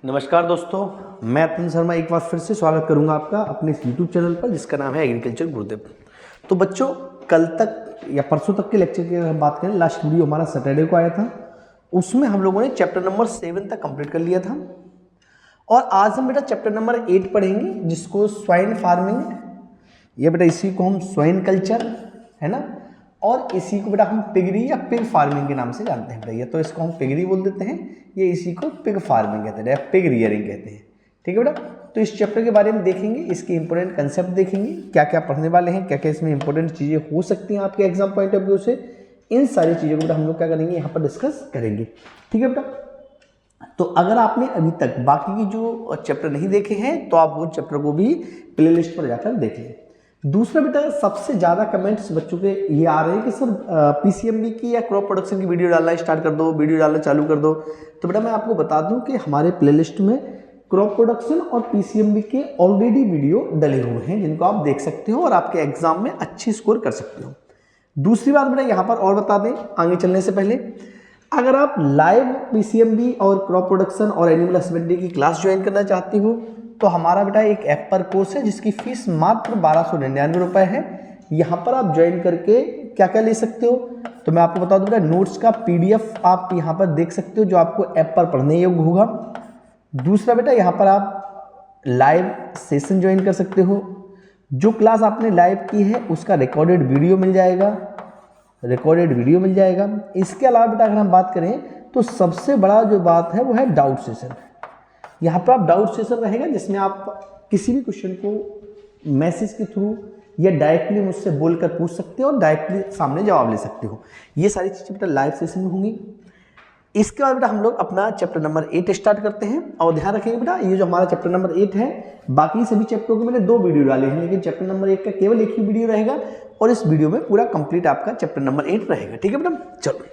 नमस्कार दोस्तों, मैं अतन शर्मा एक बार फिर से स्वागत करूंगा आपका अपने इस YouTube चैनल पर जिसका नाम है एग्रीकल्चर गुरुदेव। तो बच्चों, कल तक या परसों तक के लेक्चर की अगर हम बात करें, लास्ट वीडियो हमारा सैटरडे को आया था, उसमें हम लोगों ने चैप्टर नंबर 7 तक कंप्लीट कर लिया था। और आज हम बेटा चैप्टर नंबर 8 पढ़ेंगे, जिसको स्वाइन फार्मिंग, ये बेटा इसी को हम स्वाइन कल्चर है ना, और इसी को बेटा हम पिगरी या पिग फार्मिंग के नाम से जानते हैं बेटा। ये तो इसको हम पिगरी बोल देते हैं, ये इसी को पिग फार्मिंग कहते हैं या पिग रियरिंग कहते हैं। ठीक है बेटा, तो इस चैप्टर के बारे में देखेंगे, इसके इंपॉर्टेंट कंसेप्ट देखेंगे, क्या क्या पढ़ने वाले हैं, क्या क्या इसमें इंपॉर्टेंट चीज़ें हो सकती हैं आपके एग्जाम पॉइंट ऑफ व्यू से। इन सारी चीज़ों को बेटा हम लोग क्या करेंगे, यहाँ पर डिस्कस करेंगे। ठीक है बेटा, तो अगर आपने अभी तक बाकी की जो चैप्टर नहीं देखे हैं तो आप वो चैप्टर को भी प्ले लिस्ट पर जाकर देख लें। दूसरा बेटा, सबसे ज़्यादा कमेंट्स बच्चों के ये आ रहे हैं कि सर पीसीएमबी की या क्रॉप प्रोडक्शन की वीडियो डालना स्टार्ट कर दो, वीडियो डालना चालू कर दो। तो बेटा मैं आपको बता दूं कि हमारे प्लेलिस्ट में क्रॉप प्रोडक्शन और पीसीएमबी के ऑलरेडी वीडियो डले हुए हैं, जिनको आप देख सकते हो और आपके एग्जाम में अच्छी स्कोर कर सकते हो। दूसरी बात बेटा यहाँ पर और बता दें आगे चलने से पहले, अगर आप लाइव पीसीएमबी और क्रॉप प्रोडक्शन और एनिमल हस्बेंड्री की क्लास ज्वाइन करना चाहती हो तो हमारा बेटा एक ऐप पर कोर्स है जिसकी फीस मात्र 1299 रुपये है। यहाँ पर आप ज्वाइन करके क्या क्या ले सकते हो, तो मैं आपको बता दूं बेटा, नोट्स का पीडीएफ आप यहाँ पर देख सकते हो जो आपको ऐप पर पढ़ने योग्य होगा। दूसरा बेटा, यहाँ पर आप लाइव सेशन ज्वाइन कर सकते हो, जो क्लास आपने लाइव की है उसका रिकॉर्डेड वीडियो मिल जाएगा, इसके अलावा बेटा अगर हम बात करें तो सबसे बड़ा जो बात है वो है डाउट सेशन। यहाँ पर आप डाउट सेशन रहेगा जिसमें आप किसी भी क्वेश्चन को मैसेज के थ्रू या डायरेक्टली मुझसे बोलकर पूछ सकते हो और डायरेक्टली सामने जवाब ले सकते हो। ये सारी चीज़ें बेटा लाइव सेशन में होंगी। इसके बाद बेटा हम लोग अपना चैप्टर नंबर 8 स्टार्ट करते हैं। और ध्यान रखेंगे बेटा, ये जो हमारा चैप्टर नंबर 8 है, बाकी सभी चैप्टरों के मैंने 2 वीडियो डाले हैं, लेकिन चैप्टर नंबर 1 का केवल एक ही वीडियो रहेगा और इस वीडियो में पूरा कंप्लीट आपका चैप्टर नंबर 8 रहेगा। ठीक है बेटा, चलो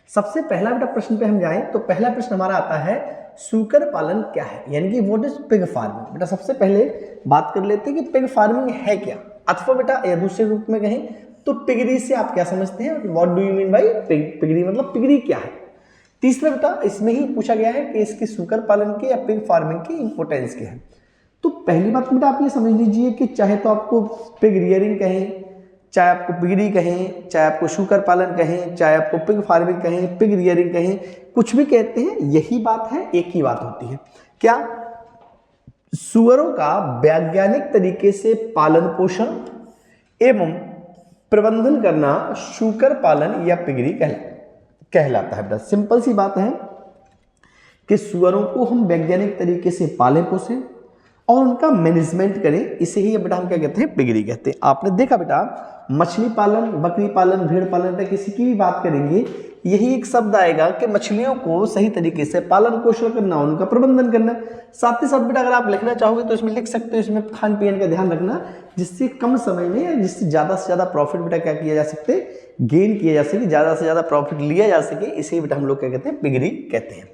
सबसे पहला बेटा प्रश्न पे हम जाएं तो पहला प्रश्न हमारा आता है, सूकर पालन क्या है, यानी कि व्हाट इज पिग फार्मिंग। बेटा सबसे पहले बात कर लेते हैं कि पिग फार्मिंग है क्या, अथवा बेटा या दूसरे रूप में कहें तो पिगरी से आप क्या समझते हैं, what do you mean by piggery, मतलब पिगरी क्या है। तीसरा बेटा इसमें ही पूछा गया है कि इसकी सूकर पालन की या पिग फार्मिंग की इंपोर्टेंस क्या है। तो पहली बात बेटा आप ये समझ लीजिए कि चाहे तो आपको पिग रियरिंग कहें, चाहे आपको पिगरी कहें, चाहे आपको शूकर पालन कहें, चाहे आपको पिग फार्मिंग कहें, पिग रियरिंग कहें, कुछ भी कहते हैं यही बात है, एक ही बात होती है। क्या? सुअरों का वैज्ञानिक तरीके से पालन पोषण एवं प्रबंधन करना शूकर पालन या पिगरी कहलाता है। बेटा सिंपल सी बात है कि सुअरों को हम वैज्ञानिक तरीके से पालें पोसें और उनका मैनेजमेंट करें, इसे ही बेटा हम क्या कहते हैं, पिगरी कहते हैं। आपने देखा बेटा, मछली पालन, बकरी पालन, भेड़ पालन पे किसी की भी बात करेंगे यही एक शब्द आएगा कि मछलियों को सही तरीके से पालन पोषण करना, उनका प्रबंधन करना। साथ ही साथ बेटा अगर आप लिखना चाहोगे तो इसमें लिख सकते हो, इसमें खान पीन का ध्यान रखना, जिससे कम समय में या जिससे ज़्यादा से ज़्यादा प्रॉफिट बेटा क्या किया जा सकते, गेन किया जा सके, ज़्यादा से ज़्यादा प्रॉफिट लिया जा सके, इसे बेटा हम लोग क्या कहते हैं, पिगरी कहते हैं।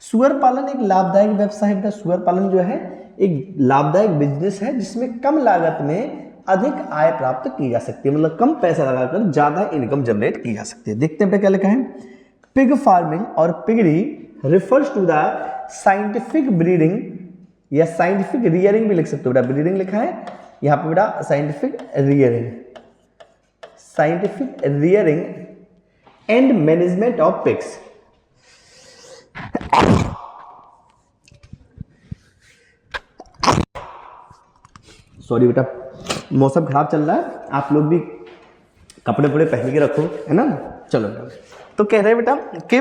सुअर पालन एक लाभदायक व्यवसाय है बेटा। सुअर पालन जो है एक लाभदायक बिजनेस है जिसमें कम लागत में अधिक आय प्राप्त की जा सकती है, मतलब कम पैसा लगाकर ज्यादा इनकम जनरेट की जा सकती है। देखते हैं बेटा क्या लिखा है, पिग फार्मिंग और piggery refers to the scientific breeding या साइंटिफिक रियरिंग भी लिख सकते हो बेटा, ब्रीडिंग लिखा है यहाँ पे बेटा, scientific rearing and management of pigs. Sorry बेटा, मौसम खराब चल रहा है, आप लोग भी कपड़े वपड़े पहन के रखो, है ना। चलो तो कह रहे हैं बेटा कि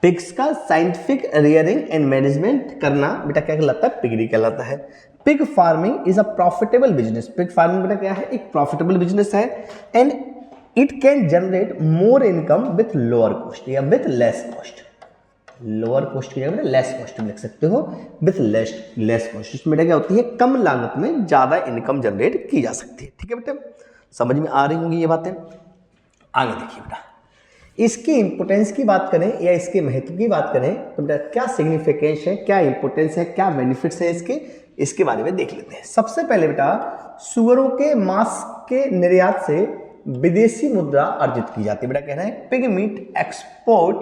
पिग्स का साइंटिफिक रियरिंग एंड मैनेजमेंट करना बेटा क्या कहलाता है, पिगरी कहलाता है। Pig farming is a profitable business. Pig farming बेटा क्या है, एक प्रॉफिटेबल बिजनेस है and it can generate more income with lower cost या with less cost. Lower cost की जगह लेस कॉस्ट में लिख सकते हो, विथ लेस कॉस्ट। इसमें क्या होती है, कम लागत में ज्यादा इनकम जनरेट की जा सकती है। ठीक है बेटा, समझ में आ रही होंगी ये बातें। आगे देखिए बेटा, इसकी इंपोर्टेंस की बात करें या इसके महत्व की बात करें तो बेटा क्या सिग्निफिकेंस है, क्या इंपोर्टेंस है, क्या बेनिफिट्स है इसके बारे में देख लेते हैं। सबसे पहले बेटा सुअरों के मांस के निर्यात से विदेशी मुद्रा अर्जित की जाती है। बेटा कह रहे हैं pig meet export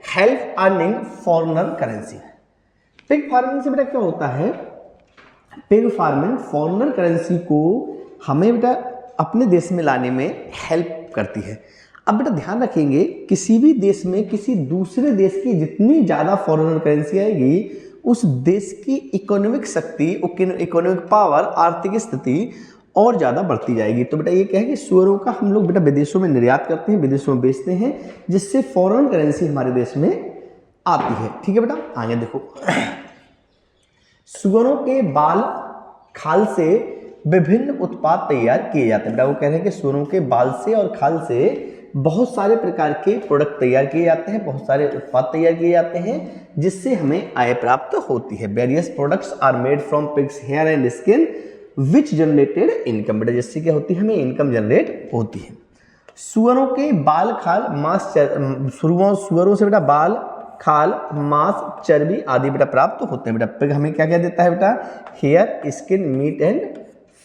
help earning foreigner currency. Pig farming से बेटा क्या होता है, पिग फार्मिंग फॉरेनर करेंसी को हमें बेटा अपने देश में लाने में हेल्प करती है। अब बेटा ध्यान रखेंगे, किसी भी देश में किसी दूसरे देश की जितनी ज़्यादा फॉरेनर करेंसी आएगी उस देश की इकोनॉमिक शक्ति, इकोनॉमिक पावर, आर्थिक स्थिति और ज़्यादा बढ़ती जाएगी। तो बेटा ये क्या है कि सुअरों का हम लोग बेटा विदेशों में निर्यात करते हैं, विदेशों में बेचते हैं, जिससे फॉरेन करेंसी हमारे देश में आती है। ठीक है बेटा, आगे देखो। सुअरों के बाल खाल से विभिन्न उत्पाद तैयार किए जाते हैं। बेटा वो कह रहे हैं कि सुअरों के बाल से और खाल से बहुत सारे प्रकार के प्रोडक्ट तैयार किए जाते हैं, बहुत सारे उत्पाद तैयार किए जाते हैं, जिससे हमें आय प्राप्त होती है। Various products are made from pigs hair and skin which generated income. बेटा जिससे क्या होती है, हमें इनकम जनरेट होती है। सुअरों के बाल खाल मांस, सुअरों से बेटा बाल खाल मांस चर्बी आदि बेटा प्राप्त होते हैं। बेटा पिग हमें क्या क्या देता है बेटा, hair skin meat and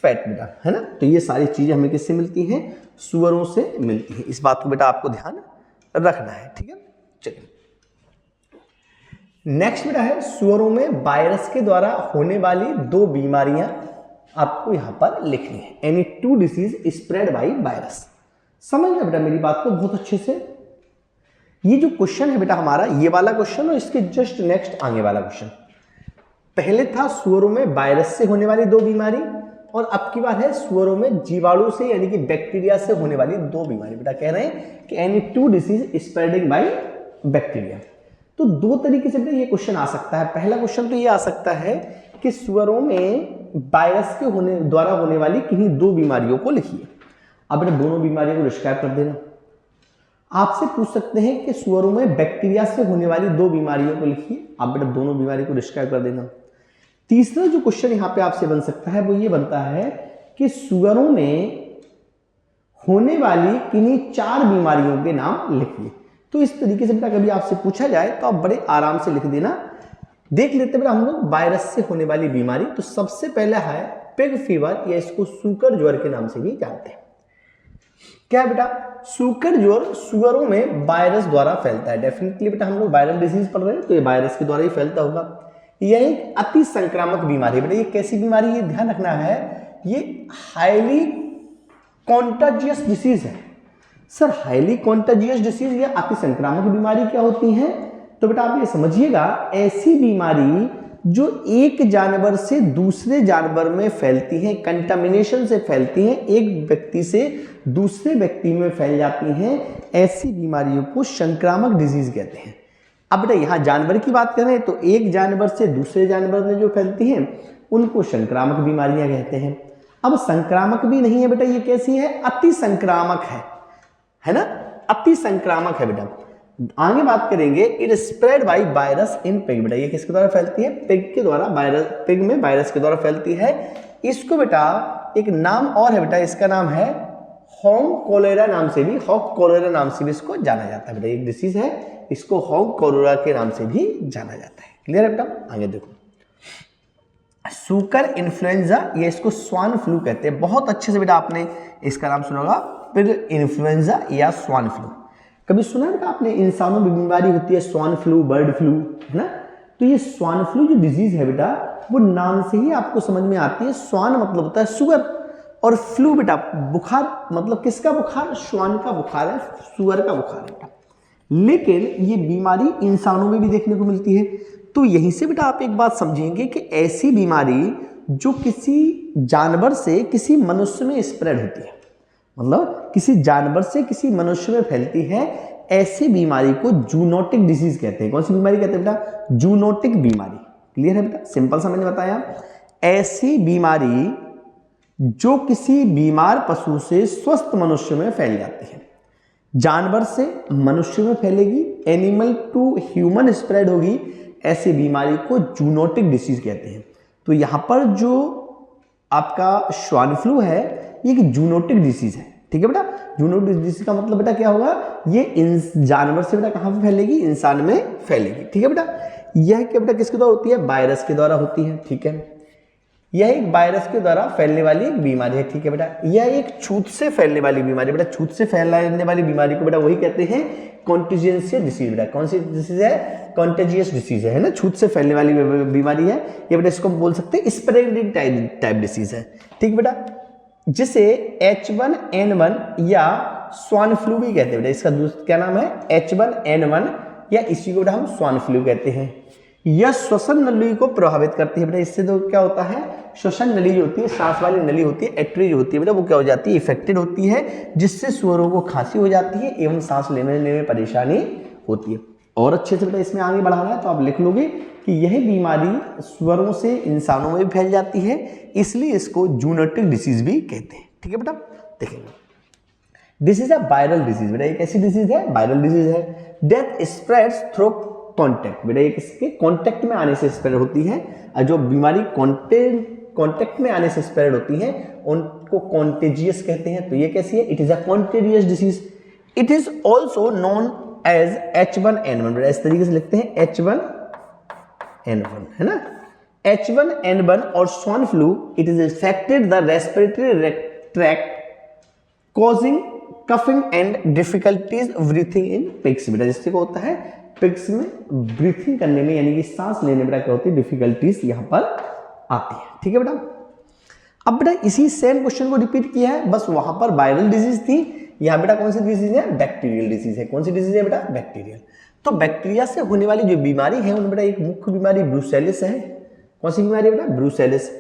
fat बेटा, है ना। तो ये सारी चीजें हमें किससे मिलती हैं, सुअरों से मिलती हैं। इस बात को बेटा आपको ध्यान रखना है। ठीक है, चलिए नेक्स्ट बेटा है सुअरों में वायरस के द्वारा होने वाली 2 बीमारियां आपको यहां पर लिखनी है। Any 2 disease spread by virus. समझ लो बेटा मेरी बात को बहुत अच्छे से। ये जो क्वेश्चन है बेटा हमारा, ये वाला क्वेश्चन और इसके जस्ट नेक्स्ट आगे वाला क्वेश्चन, पहले था सुअरों में वायरस से होने वाली 2 बीमारी, और अब की बात है सुअरों में जीवाणु से यानी कि बैक्टीरिया से होने वाली 2 बीमारी। बेटा कह रहे हैं कि any 2 disease spreading by bacteria. तो 2 तरीके से बेटा ये क्वेश्चन आ सकता है। पहला क्वेश्चन तो ये आ सकता है कि सुअरों में वायरस के द्वारा होने वाली किन्हीं 2 बीमारियों को लिखिए। अब बेटा दोनों बीमारियों को डिस्क्राइब कर देना। आपसे पूछ सकते हैं कि सुअरों में बैक्टीरिया से होने वाली 2 बीमारियों को लिखिए। आप बेटा दोनों बीमारी को डिस्क्राइब कर देना। तीसरा जो क्वेश्चन यहां पे आपसे बन सकता है वो ये बनता है कि सुअरों में होने वाली किन्हीं 4 बीमारियों के नाम लिखिए। तो इस तरीके से बेटा कभी आपसे पूछा जाए तो आप बड़े आराम से लिख देना। देख लेते बेटा हम लोग वायरस से होने वाली बीमारी। तो सबसे पहला है पिग फीवर, या इसको सूकर ज्वर के नाम से भी जानते हैं। क्या है बेटा, सूकर ज्वर सुअरों में वायरस द्वारा फैलता है। डेफिनेटली बेटा हम लोग वायरल डिजीज पढ़ रहे हैं तो ये वायरस के द्वारा ही फैलता होगा। यह एक अति संक्रामक बीमारी है। बेटा ये कैसी बीमारी है, ये ध्यान रखना है, ये हाईली कॉन्टाजियस डिसीज है। सर हाईली कॉन्टाजियस डिसीज या अति संक्रामक बीमारी क्या होती है, तो बेटा आप ये समझिएगा, ऐसी बीमारी जो एक जानवर से दूसरे जानवर में फैलती हैं, कंटामिनेशन से फैलती हैं, एक व्यक्ति से दूसरे व्यक्ति में फैल जाती हैं, ऐसी बीमारियों को संक्रामक डिजीज कहते हैं। अब बेटा यहाँ जानवर की बात करें तो एक जानवर से दूसरे जानवर में जो फैलती हैं उनको संक्रामक बीमारियां कहते हैं। अब संक्रामक भी नहीं है बेटा, ये कैसी है, अति संक्रामक है ना, अति संक्रामक है बेटा। आगे बात करेंगे, it spread by virus in pig. बेटा ये किसके द्वारा फैलती है, पिग के द्वारा, वायरस पिग में वायरस के द्वारा फैलती है। इसको बेटा एक नाम और है बेटा, इसका नाम है हॉग कोलेरा नाम से भी, हॉग कोलेरा नाम से भी इसको जाना जाता है। बेटा एक डिसीज है, इसको हॉग कोलेरा के नाम से भी जाना जाता है। क्लियर है बेटा, आगे देखो। सुकर इन्फ्लुएंजा, ये इसको स्वान फ्लू कहते हैं। बहुत अच्छे से बेटा आपने इसका नाम सुना होगा, पिग इन्फ्लुएंजा या स्वान फ्लू। कभी सुना है बेटा आपने, इंसानों में बीमारी होती है स्वान फ्लू, बर्ड फ्लू, है ना। तो ये स्वान फ्लू जो डिजीज है बेटा, वो नाम से ही आपको समझ में आती है। स्वान मतलब होता है सुअर, और फ्लू बेटा बुखार, मतलब किसका बुखार, स्वान का बुखार है, सुअर का बुखार है बेटा। लेकिन ये बीमारी इंसानों में भी देखने को मिलती है। तो यहीं से बेटा आप एक बात समझेंगे कि ऐसी बीमारी जो किसी जानवर से किसी मनुष्य में स्प्रेड होती है, मतलब किसी जानवर से किसी मनुष्य में फैलती है, ऐसी बीमारी को जूनोटिक डिजीज कहते हैं। कौन सी बीमारी कहते हैं बेटा, जूनोटिक बीमारी। क्लियर है बेटा, सिंपल सा मैंने बताया। ऐसी बीमारी जो किसी बीमार पशु से स्वस्थ मनुष्य में फैल जाती है, जानवर से मनुष्य में फैलेगी, एनिमल टू ह्यूमन स्प्रेड होगी, ऐसी बीमारी को जूनोटिक डिसीज कहते हैं। तो यहां पर जो आपका स्वाइन फ्लू है ये एक जूनोटिक डिसीज है। ठीक है बेटा, जूनोटिक डिसीज का मतलब बेटा क्या होगा, ये जानवर से बेटा कहां पे फैलेगी, इंसान में फैलेगी। ठीक है बेटा, यह क्या बेटा किसके द्वारा होती है, वायरस के द्वारा होती है। ठीक है, यह एक वायरस के द्वारा फैलने वाली एक बीमारी है। ठीक है बेटा, यह एक छूत से फैलने वाली बीमारी। बेटा छूत से फैलने वाली बीमारी को बेटा वही कहते हैं कॉन्टेजियस डिसीज। बेटा कौन सी डिसीज है? कॉन्टेजियस डिसीज है ना, छूत से फैलने वाली बीमारी है ये बेटा। इसको हम बोल सकते हैं स्प्रेडिंग टाइप डिसीज है। ठीक बेटा, जिसे H1N1 या स्वान फ्लू भी कहते हैं बेटा। इसका क्या नाम है? H1N1 या इसी को बेटा हम स्वान फ्लू कहते हैं। यह श्वसन नली को प्रभावित करती है बेटा। इससे तो क्या होता है, श्वसन नली जो होती है, सांस वाली नली होती है, एट्री जो होती है बेटा, वो क्या हो जाती है? इफेक्टेड होती है, जिससे सुअरों को खांसी हो जाती है एवं सांस लेने में परेशानी होती है। और अच्छे से बेटा इसमें आगे बढ़ाना है तो आप लिख लोगे कि यह बीमारी सुअरों से इंसानों में भी फैल जाती है, इसलिए इसको जूनोटिक डिसीज भी कहते हैं। ठीक है बेटा, देखेंगे डिसीज है वायरल डिसीज। बेटा एक ऐसी डिसीज है, वायरल डिसीज है। Death spreads through contact. बेटा एक इसके कॉन्टेक्ट में आने से स्प्रेड होती है, और जो बीमारी कॉन्टेक्ट में आने से स्प्रेड होती है उनको कॉन्टेजियस कहते हैं। तो ये कैसी है? It is a contagious disease. It is also known as H1N1। बेटा इस तरीके से लिखते हैं H1N1, है ना। H1N1 और swine flu, it is affected the respiratory tract causing coughing and difficulties breathing in pigs. बेटा जिससे क्या होता है? पिग्स में ब्रीथिंग करने में यानी कि सांस लेने में क्या होती है? डिफिकल्टीज यहां पर आती है। ठीक है बेटा, अब बेटा इसी सेम क्वेश्चन को रिपीट किया है, बस वहां पर वायरल डिजीज थी, यहां बेटा कौन सी डिजीज है? बैक्टीरियल डिजीज है। कौन सी डिजीज है बेटा? बैक्टीरियल। तो बैक्टीरिया से होने वाली जो बीमारी है उनमें बेटा एक मुख्य बीमारी ब्रूसेलिस है। कौन सी बीमारी है बेटा? ब्रूसेलिस।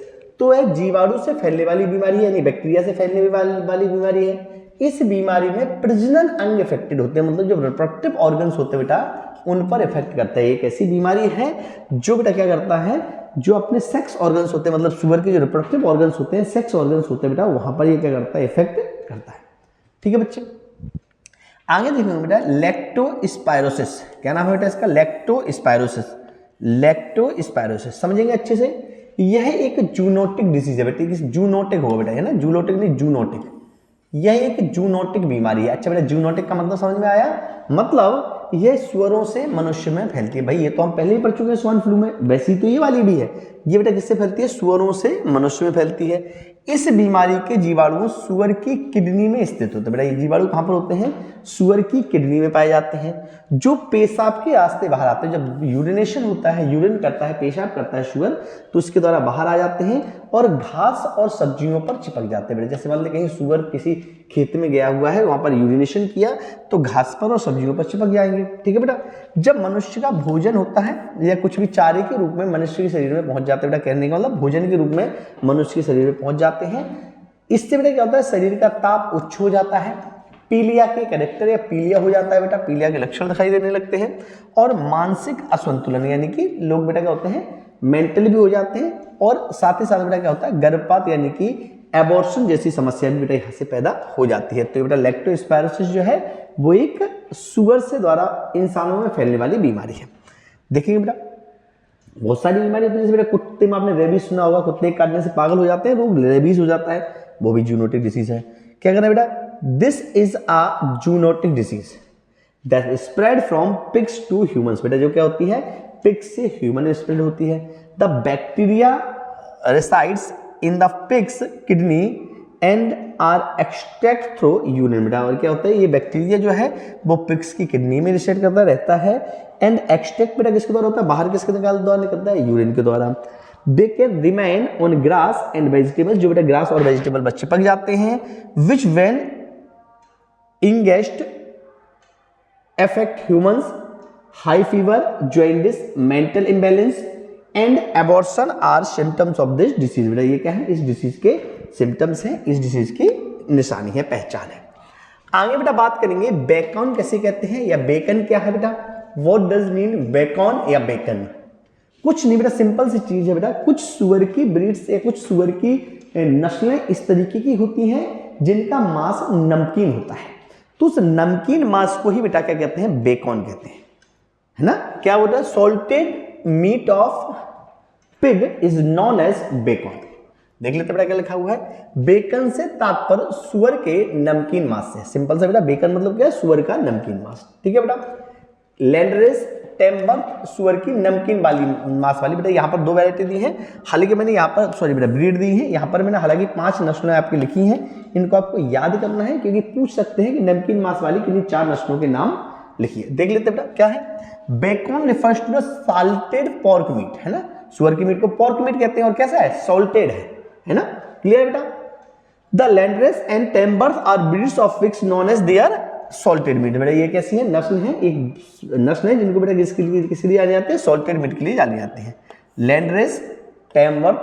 तो यह जीवाणु से फैलने वाली बीमारी है, यानी बैक्टीरिया से फैलने वाली बीमारी है। इस बीमारी में प्रजनन अंग इफेक्टेड होते हैं, मतलब जो रिप्रोडक्टिव ऑर्गन्स होते हैं बेटा उन पर इफेक्ट करता है। एक ऐसी बीमारी है जो बेटा क्या करता है, जो अपने सेक्स ऑर्गन्स होते हैं, मतलब सुअर के जो रिप्रोडक्टिव ऑर्गन्स होते हैं, सेक्स ऑर्गन्स होते हैं बेटा, वहां पर ये क्या करता है? इफेक्ट करता है। ठीक है बच्चे, आगे देखेंगे बेटा लेक्टोस्पायरोसिस। क्या नाम है बेटा इसका? लेक्टोस्पायरोसिस। लेक्टोस्पायरोसिस समझेंगे अच्छे से। यह एक जूनोटिक डिसीज है बेटा। जूनोटिक होगा बेटा, है ना, जूलोटिक नहीं, जूनोटिक। यह एक जूनोटिक बीमारी है। अच्छा बेटा जूनोटिक का मतलब समझ में आया? मतलब यह सुअरों से मनुष्य में फैलती है। भाई ये तो हम पहले ही पढ़ चुके हैं स्वाइन फ्लू में, वैसी तो ये वाली भी है। ये बेटा किससे फैलती है? सुअरों से मनुष्य में फैलती है। इस बीमारी के जीवाणु सुअर की किडनी में स्थित होते हैं। बेटा ये जीवाणु कहां पर होते हैं? सुअर की किडनी में पाए जाते हैं, जो पेशाब के रास्ते बाहर आते हैं। जब यूरिनेशन होता है, यूरिन करता है, पेशाब करता है सुअर, तो उसके द्वारा बाहर आ जाते हैं और घास और सब्जियों पर चिपक जाते हैं। बेटा जैसे मान लीजिए कहीं सुअर किसी खेत में गया हुआ है, वहां पर यूरिनेशन किया तो घास पर और सब्जियों पर चिपक जाएंगे। ठीक है बेटा, जब मनुष्य का भोजन होता है या कुछ भी चारे के रूप में मनुष्य के शरीर में पहुंच जाते हैं, बेटा कहने का मतलब भोजन के रूप में मनुष्य के शरीर में पहुंच जाते हैं। इससे बेटा क्या होता है? शरीर का ताप उच्च हो जाता है, पीलिया के कैरेक्टर या पीलिया हो जाता है बेटा, पीलिया के लक्षण दिखाई देने लगते हैं, और मानसिक असंतुलन यानी कि लोग बेटा क्या होते हैं? मेंटली भी हो जाते हैं, और साथ ही साथ बेटा क्या होता है? गर्भपात यानी कि एबॉर्शन जैसी समस्या भी बेटा यहाँ से पैदा हो जाती है। तो बेटा लेक्टोस्पायरोसिस जो है वो एक सुअर से द्वारा इंसानों में फैलने वाली बीमारी है। देखिए बेटा बहुत सारी बीमारी होती है, जैसे बेटा कुत्ते में आपने रेबीज सुना होगा, कुत्ते काटने से पागल हो जाते हैं लोग, रेबीज हो जाता है, वो भी जूनोटिक डिसीज है। क्या करना है बेटा? This is a zoonotic disease that spread from pigs to humans. बेटा जो क्या होती है? पिग्स से ह्यूमन में स्प्रेड होती है। The bacteria resides in the pigs kidney and are extract through urine. बेटा और क्या होता है? ये बैक्टीरिया जो है वो पिग्स की किडनी में रिसेट करता रहता है, एंड एक्सट्रैक्ट बेटा किसके द्वारा होता है? बाहर किसके द्वारा निकलता है? यूरिन के द्वारा। They can remain on grass and vegetables. जो बेटा ग्रास और वेजिटेबल बच्चे पक जाते हैं, which when ingest affect humans, high fever, jaundice, mental imbalance and abortion are symptoms of this disease। बेटा ये क्या है? इस डिसीज के सिम्टम्स हैं, इस डिसीज की निशानी है, पहचान है। आगे बेटा बात करेंगे बेकॉन कैसे कहते हैं, या बेकन क्या है बेटा? व्हाट डज मीन बेकॉन या बेकन? कुछ नहीं बेटा, सिंपल सी चीज है बेटा। कुछ सुअर की ब्रीड्स या कुछ सुअर की नस्लें इस तरीके की होती हैं जिनका मांस नमकीन होता है, तो उस नमकीन मांस को ही बेटा क्या कहते हैं? बेकॉन कहते हैं, है ना। क्या होता है? Salted meat of pig is known as bacon. देख लेते बेटा क्या लिखा हुआ है? बेकन से तात्पर्य सुअर के नमकीन मांस से। सिंपल सा बेटा बेकन मतलब क्या है? सुअर का नमकीन मांस। ठीक है बेटा। लैंडरेस टेम बर्थ सुअर की नमकीन वाली मांस वाली। बेटा यहाँ पर 2 वैरायटी दी हैं, हालांकि मैंने यहाँ पर सॉरी बेटा ब्रीड दी है, यहाँ पर मैंने हालांकि 5 नस्लें आपकी लिखी हैं, इनको आपको याद करना है क्योंकि पूछ सकते हैं कि नमकीन मांस वाली किन्हीं 4 नस्लों के नाम लिखिए। देख लेते बेटा क्या है। Bacon refers to the salted pork meat, है ना, सुअर की मीट को पोर्क मीट कहते हैं और कैसा है, सॉल्टेड है ना, क्लियर बेटा। The Landrace and Tamworth are breeds of pigs known as they are salted meat. बेटा ये कैसी है, नस्ल है, एक नस्ल है जिनको बेटा किसके लिए जाने जाते हैं, सॉल्टेड मीट के लिए जाने जाते हैं। लैंडरेस, टेम बर्थ,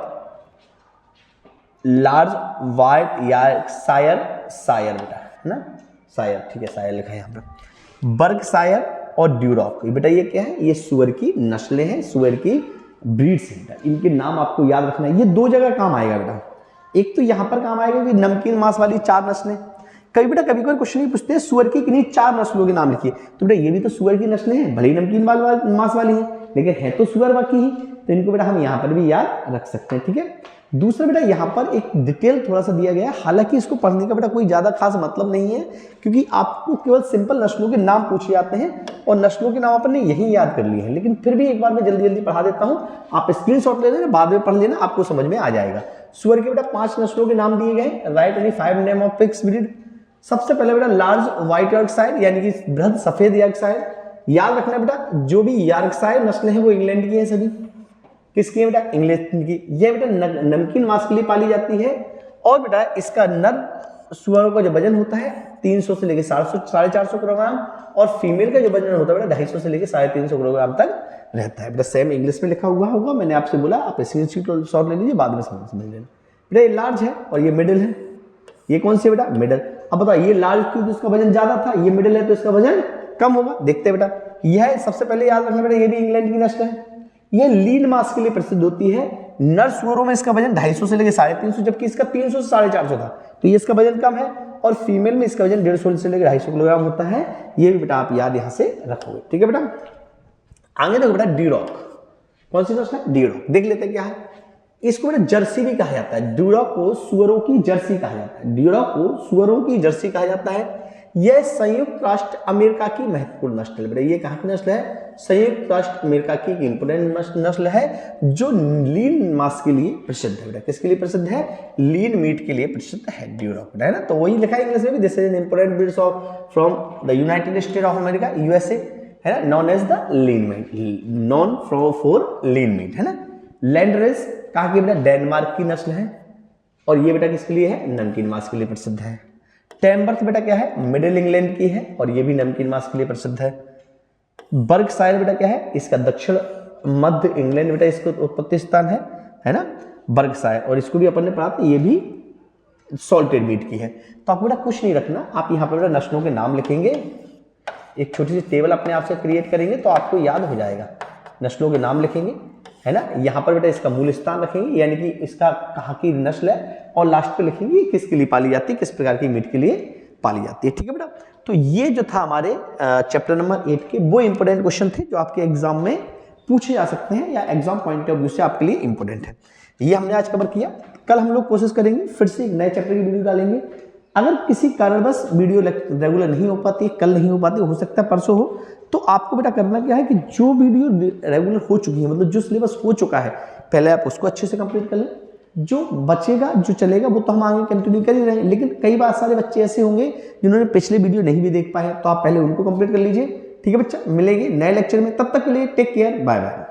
लार्ज व्हाइट यॉर्कशायर, शायर बेटा, है ना, शायर, ठीक है, शायर लिखा है यहाँ पर, बर्कशायर और ड्यूरॉक। बेटा ये क्या है, ये सुअर की नस्लें हैं, सुअर की ब्रीड्स हैं बेटा, इनके नाम आपको याद रखना है। ये 2 जगह काम आएगा बेटा, एक तो यहाँ पर काम आएगा कि नमकीन मांस वाली 4 नस्लें। कभी बेटा कभी कोई क्वेश्चन नहीं पूछते हैं सुअर की किन्हीं 4 नस्लों के नाम लिखिए, तो बेटा ये भी तो सुअर की नस्लें हैं, भले ही नमकीन मांस वाली हैं लेकिन है तो सुअर बाकी ही, तो इनको बेटा हम यहाँ पर भी याद रख सकते हैं, ठीक है। दूसरा बेटा यहाँ पर एक डिटेल थोड़ा सा दिया गया है, हालांकि इसको पढ़ने का बेटा कोई ज्यादा खास मतलब नहीं है क्योंकि आपको केवल सिंपल नस्लों के नाम पूछे जाते हैं और नस्लों के नाम आपने यही याद कर लिए हैं, लेकिन फिर भी एक बार मैं जल्दी जल्दी पढ़ा देता हूँ, आप स्क्रीनशॉट ले लेना, बाद में पढ़ लेना, आपको समझ में आ जाएगा। सुअर के बेटा 5 नस्लों के नाम दिए गए, right any 5 name of pigs breed. सबसे पहले बेटा लार्ज व्हाइट यॉर्कशायर यानी कि बृहद सफेद यॉर्कशायर। याद रखना बेटा जो भी यॉर्कशायर नस्लें हैं वो इंग्लैंड की हैं सभी। किसकी है बेटा, इंग्लैंड की। ये बेटा नमकीन मांस के लिए पाली जाती है और बेटा इसका नर सुअरों का जो वजन होता है 300 से लेकर 450 किलोग्राम और फीमेल का जो वजन होता है बेटा 250 से लेकर 350 किलोग्राम तक रहता है। बेटा सेम इंग्लिश में लिखा हुआ होगा, मैंने आपसे बोला आप स्क्रीनशॉट ले लीजिए, बाद में समझ लेना। बेटा ये लार्ज है और ये मिडिल है। ये कौन सी बेटा, मिडिल। अब बताओ ये लार्ज क्यों, तो इसका वजन ज्यादा था, ये मिडिल है तो इसका वजन कम होगा। देखते हैं बेटा, यह सबसे पहले याद रखना बेटा ये भी इंग्लैंड की नस्ल है। ये लीन मांस के लिए प्रसिद्ध होती है। नर सुअरों में इसका वजन 250 से लेकर 350, जबकि इसका 300 से 450 था, तो ये इसका वजन कम है। और फीमेल में इसका वजन 150 से लेकर 250 किलोग्राम होता है। ये भी बेटा आप याद यहां से रखोगे, ठीक है बेटा। आगे देखो बेटा ड्यूरॉक, कौन सी नस्ल है, ड्यूरॉक। देख लेते हैं क्या है। इसको बेटा जर्सी भी कहा जाता है, ड्यूरॉक को सुअरों की जर्सी कहा जाता है, ड्यूरॉक को सुअरों की जर्सी कहा जाता है। यह संयुक्त राष्ट्र अमेरिका की महत्वपूर्ण नस्ल है। बेटा ये कहाँ की नस्ल है, संयुक्त राष्ट्र अमेरिका की इंपोर्टेंट नस्ल है जो लीन मांस के लिए प्रसिद्ध है। बेटा किसके लिए प्रसिद्ध है, लीन मीट के लिए प्रसिद्ध है ड्यूरॉक, है ना। तो वही लिखा है इंग्लिश में भी, this is an important breed of from the United State of America, USA, है ना, known as the lean meat, known for lean meat, है ना। लैंडरेस कहाँ की बेटा, डेनमार्क की नस्ल है और ये बेटा किसके लिए है, नमकीन मांस के लिए प्रसिद्ध है। टेम बर्थ बेटा क्या है, मिडिल इंग्लैंड की है और ये भी नमकीन मांस के लिए प्रसिद्ध है। बर्कशायर बेटा क्या है, इसका दक्षिण मध्य इंग्लैंड बेटा इसका उत्पत्ति स्थान है ना, बर्कशायर, और इसको भी अपन ने पढ़ा था, ये भी सॉल्टेड मीट की है। तो आपको बेटा कुछ नहीं रखना, आप यहाँ पर बेटा नस्लों के नाम लिखेंगे, एक छोटी सी टेबल अपने आप से क्रिएट करेंगे तो आपको याद हो जाएगा। नस्लों के नाम लिखेंगे, है ना, यहाँ पर बेटा इसका मूल स्थान रखेंगे यानी कि इसका कहाँ की नस्ल है, और लास्ट पे लिखेंगे किसके लिए पाली जाती है, किस प्रकार की मीट के लिए पाली जाती है, ठीक है बेटा। तो ये जो था हमारे चैप्टर नंबर 8 के वो इंपोर्टेंट क्वेश्चन थे जो आपके एग्जाम में पूछे जा सकते हैं या एग्जाम पॉइंट ऑफ व्यू से आपके लिए इंपोर्टेंट है। ये हमने आज कवर किया। कल हम लोग कोशिश करेंगे फिर से एक नए चैप्टर की वीडियो डालेंगे। अगर किसी कारणवश वीडियो रेगुलर नहीं हो पाती, कल नहीं हो पाती, हो सकता है परसों हो, तो आपको बेटा करना क्या है कि जो वीडियो रेगुलर हो चुकी है, मतलब जो सिलेबस हो चुका है, पहले आप उसको अच्छे से कंप्लीट कर लें। जो बचेगा, जो चलेगा, वो तो हम आगे कंटिन्यू कर ही रहे हैं, लेकिन कई बार सारे बच्चे ऐसे होंगे जिन्होंने पिछले वीडियो नहीं भी देख पाए, तो आप पहले उनको कंप्लीट कर लीजिए, ठीक है बच्चा। मिलेंगे नए लेक्चर में, तब तक के लिए टेक केयर, बाय बाय।